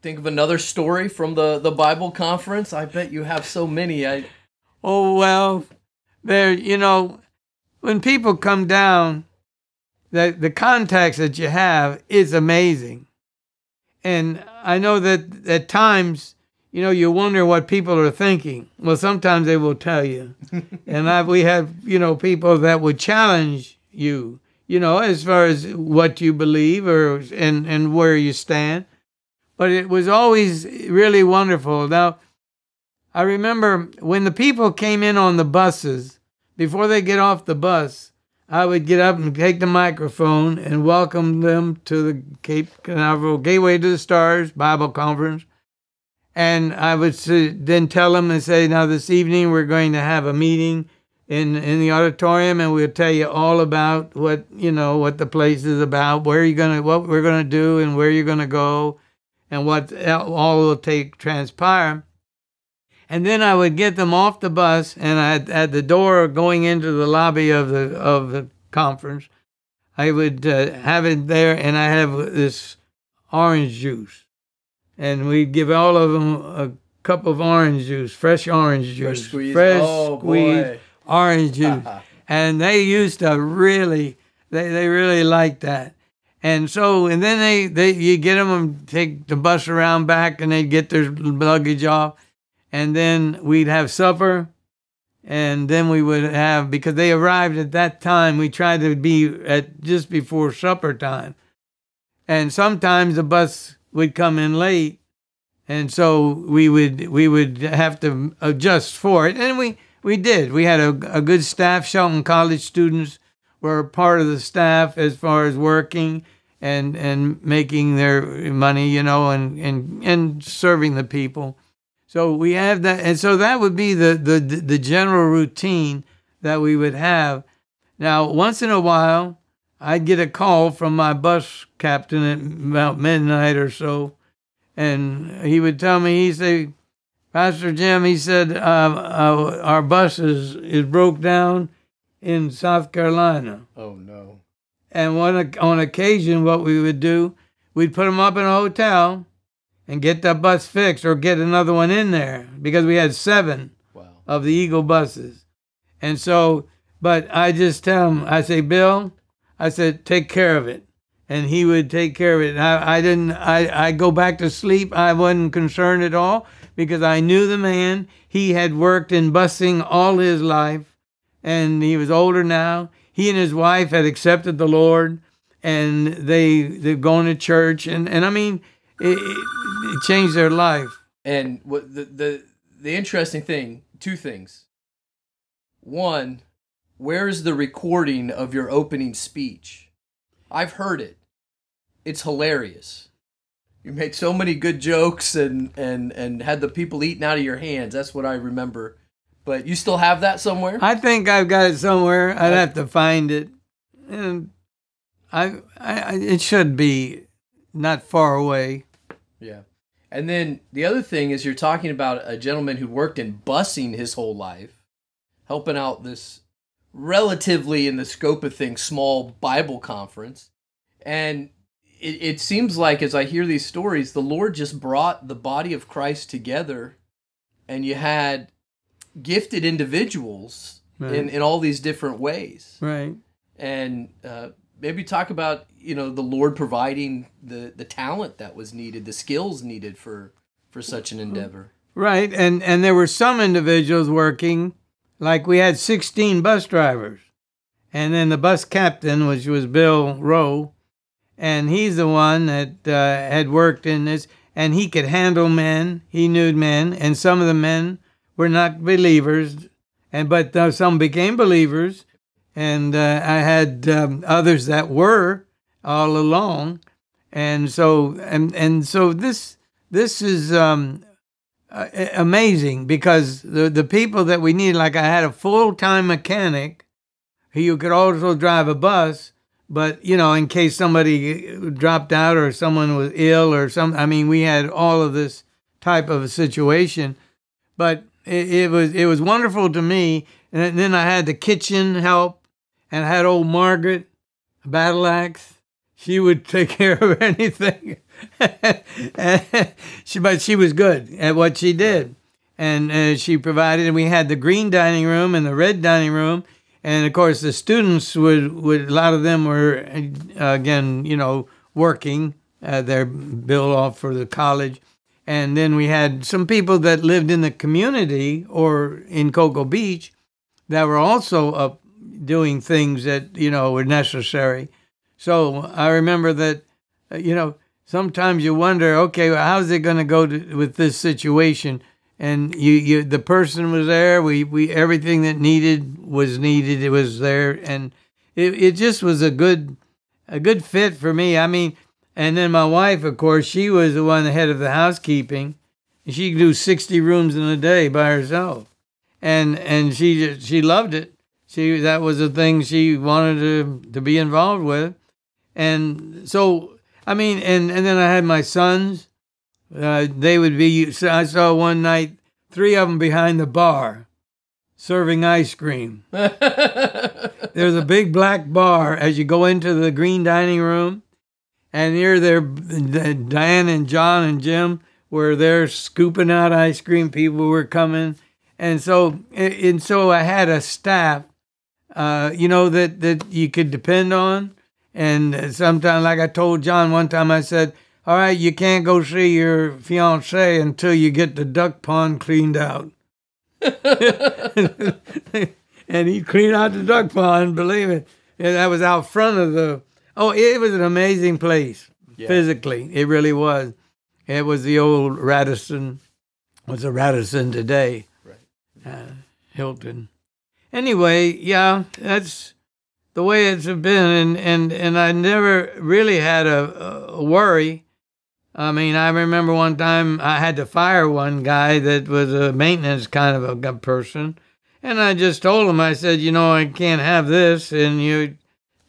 think of another story from the Bible conference? I bet you have so many. Oh, well, when people come down, the contacts that you have is amazing. And I know that at times, you wonder what people are thinking. Well, sometimes they will tell you. And we have, people that would challenge you, as far as what you believe and where you stand. But it was always really wonderful. Now, I remember when the people came in on the buses, before they get off the bus, I would get up and take the microphone and welcome them to the Cape Canaveral Gateway to the Stars Bible Conference. And I would then tell them and say, now this evening we're going to have a meeting in the auditorium, and we'll tell you all about what the place is about, what we're going to do and where you're going to go, and what all will transpire. And then I would get them off the bus, and at the door going into the lobby of the conference, I would have it there, and I have this orange juice. And we'd give all of them a cup of orange juice, fresh orange juice. Fresh squeezed orange juice. And they used to really, they really liked that. And then you get them and take the bus around back, and they'd get their luggage off. And then we'd have supper, and then we would have, because they arrived at that time, we tried to be at just before supper time. And sometimes the bus would come in late, and so we would have to adjust for it. And we did. We had a good staff. Shelton College students were part of the staff as far as working and making their money, and serving the people. So we have that, and so that would be the general routine that we would have. Now, once in a while, I'd get a call from my bus captain at about midnight or so, and he would tell me, he'd say, Pastor Jim, he said, our bus is broke down in South Carolina. Oh, no. And on occasion, what we would do, we'd put them up in a hotel and get that bus fixed or get another one in there, because we had 7 of the Eagle buses. And so, but I just tell him, I say, Bill, I said, take care of it. And he would take care of it. And I go back to sleep. I wasn't concerned at all, because I knew the man. He had worked in busing all his life, and he was older now. He and his wife had accepted the Lord, and they're going to church. And I mean, it changed their life. And what the interesting thing, 2 things. One, where's the recording of your opening speech? I've heard it. It's hilarious. You made so many good jokes and had the people eating out of your hands. That's what I remember. But you still have that somewhere? I think I've got it somewhere. I'd have to find it. And it should be not far away. Yeah. And then the other thing is, you're talking about a gentleman who worked in busing his whole life, helping out this relatively, in the scope of things, small Bible conference. And it seems like, as I hear these stories, the Lord just brought the body of Christ together, and you had gifted individuals in all these different ways. Right. And maybe talk about, the Lord providing the talent that was needed, the skills needed for such an endeavor. Right. And there were some individuals working, like we had 16 bus drivers. And then the bus captain, which was Bill Rowe, and he's the one that had worked in this, and he could handle men. He knew men, and some of the men were not believers, but some became believers. And I had others that were all along, and so this is amazing, because the people that we need, like I had a full-time mechanic who could also drive a bus, but in case somebody dropped out or someone was ill or something. I mean, we had all of this type of a situation, but it was wonderful to me. And then I had the kitchen help. And I had old Margaret, a battle axe. she would take care of anything. But she was good at what she did. And she provided, and we had the green dining room and the red dining room. And of course, the students would a lot of them were, again, working their bill off for the college. And then we had some people that lived in the community or in Cocoa Beach that were also up doing things that, were necessary. So I remember that, sometimes you wonder, okay, well, how's it going to go with this situation? And the person was there. We everything that was needed. It was there, and it just was a good fit for me. I mean, and then my wife, of course, she was the one, the head of the housekeeping. She could do 60 rooms in a day by herself, and she loved it. That was the thing she wanted to be involved with, and so I mean, and then I had my sons. They would be. I saw one night 3 of them behind the bar, serving ice cream. There's a big black bar as you go into the green dining room, and here Diane and John and Jim were there scooping out ice cream. People were coming, and so I had a staff, that you could depend on. And sometimes, like I told John one time, I said, all right, you can't go see your fiancée until you get the duck pond cleaned out. And he cleaned out the duck pond, believe it. And that was out front of it was an amazing place. Yeah. Physically. It really was. It was the old Radisson. What's a Radisson today? Right. Hilton. Anyway, yeah, that's the way it's been. And I never really had a worry. I mean, I remember one time I had to fire one guy that was a maintenance kind of a person. And I just told him, I said, I can't have this. And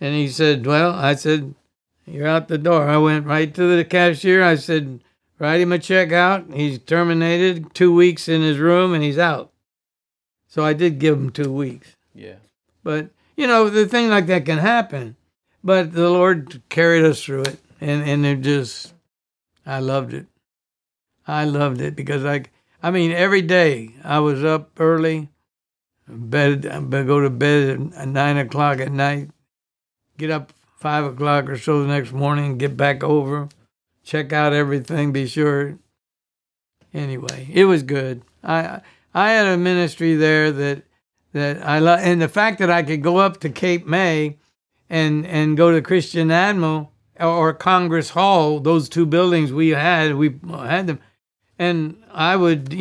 he said, well, I said, you're out the door. I went right to the cashier. I said, write him a check out. He's terminated, 2 weeks in his room, and he's out. So I did give him 2 weeks. Yeah. But, the thing like that can happen. But the Lord carried us through it. And it just... I loved it. I loved it because every day I was up early, go to bed at 9 o'clock at night, get up 5 o'clock or so the next morning, get back over, check out everything, be sure. Anyway, it was good. I had a ministry there that I love, and the fact that I could go up to Cape May and go to Christian Admiral or Congress Hall, those 2 buildings we had them, and I would,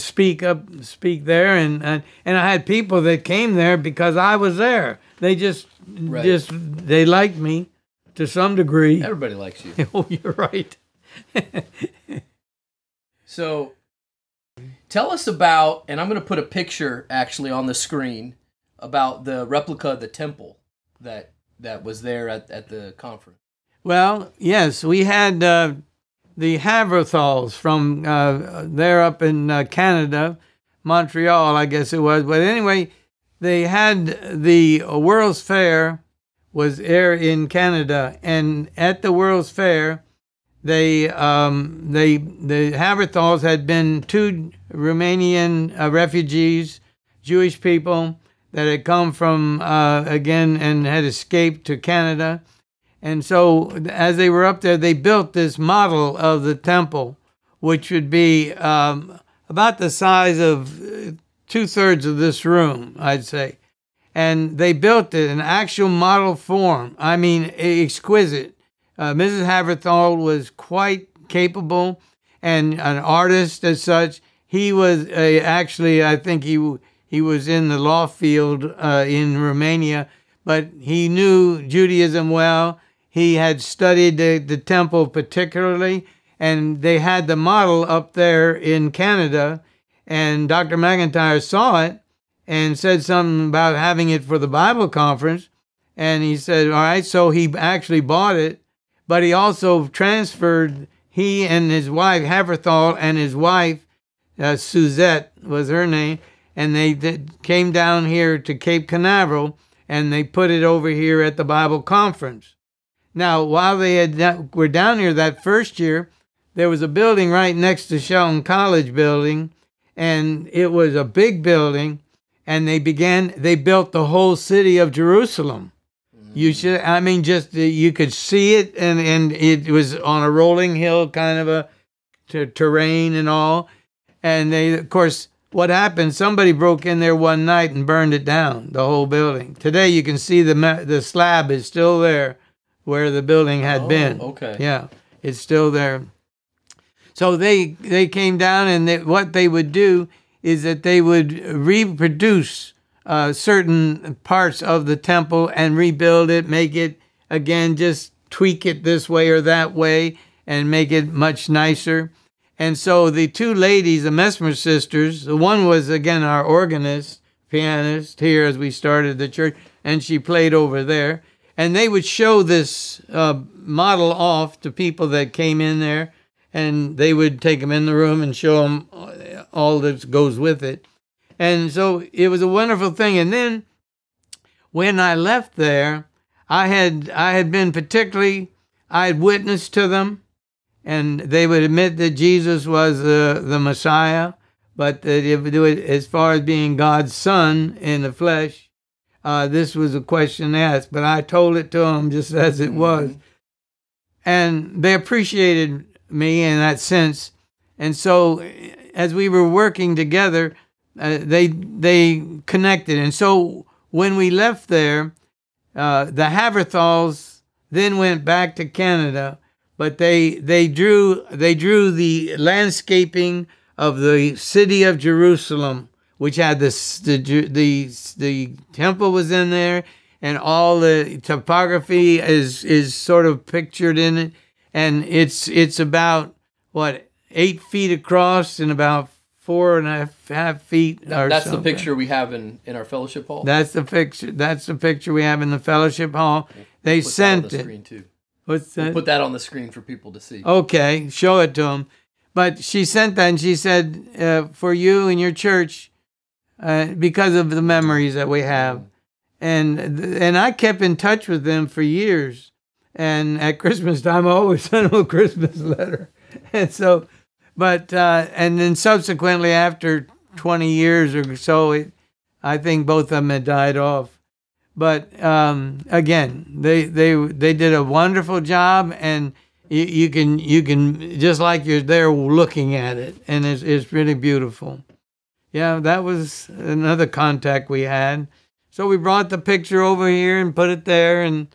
speak there, and I had people that came there because I was there. They they liked me to some degree. Everybody likes you. Oh, you're right. So, tell us about, and I'm going to put a picture actually on the screen about the replica of the temple that was there at the conference. Well, yes, we had the Haverthals from there up in Canada, Montreal, I guess it was. But anyway, they had the World's Fair was there in Canada, and at the World's Fair, the Haverthals had been 2 Romanian refugees, Jewish people that had come from again and had escaped to Canada. And so as they were up there, they built this model of the temple, which would be about the size of 2/3 of this room, I'd say. And they built it in actual model form. I mean, exquisite. Mrs. Haverthal was quite capable and an artist as such. He was actually, I think he was in the law field in Romania, but he knew Judaism well. He had studied the temple particularly, and they had the model up there in Canada, and Dr. McIntyre saw it and said something about having it for the Bible conference, and he said, all right, so he actually bought it, but he also transferred, he and his wife, Haverthal, and his wife, Suzette was her name, and they came down here to Cape Canaveral, and they put it over here at the Bible conference. Now, while they were down here that first year, there was a building right next to Shelton College building, and it was a big building, and they built the whole city of Jerusalem. You could see it, and it was on a rolling hill, kind of a terrain and all. And they, of course, what happened, somebody broke in there one night and burned it down, the whole building. Today you can see the slab is still there where the building had been. Okay. Yeah, it's still there. So they came down, and what they would do is that they would reproduce certain parts of the temple and rebuild it, make it, again, just tweak it this way or that way and make it much nicer. And so the two ladies, the Mesmer sisters, the one was, again, our organist, pianist here as we started the church, and she played over there. And they would show this model off to people that came in there, and they would take them in the room and show them all that goes with it. And so it was a wonderful thing. And then when I left there, I had been I had witnessed to them, and they would admit that Jesus was the Messiah, but that as far as being God's son in the flesh, this was a question asked. But I told it to them just as it was. And they appreciated me in that sense. And so as we were working together, they connected. And so when we left there, the Haverthals then went back to Canada, but they drew the landscaping of the city of Jerusalem, which had the temple was in there, and all the topography is sort of pictured in it, and it's about 8 feet across and about 4.5 feet. That's the picture we have in our fellowship hall. That's the picture. That's the picture we have in the fellowship hall. They sent that on the screen too. What's that? We'll put that on the screen for people to see. Okay, show it to them. But she sent that, and she said, for you and your church, because of the memories that we have. And I kept in touch with them for years. And at Christmas time, I always sent them a Christmas letter. And so, and then subsequently, after 20 years or so, I think both of them had died off. But again, they did a wonderful job, and you can just like you're there looking at it, and it's really beautiful. Yeah, that was another contact we had. So we brought the picture over here and put it there. And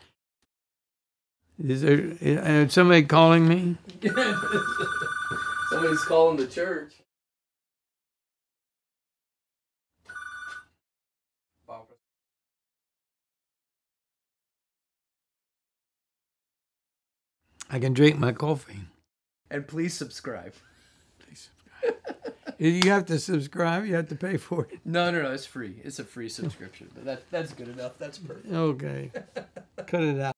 is there somebody calling me? Somebody's calling the church. I can drink my coffee. And please subscribe. You have to subscribe. You have to pay for it. No, it's free. It's a free subscription. But that's good enough. That's perfect. Okay. Cut it out.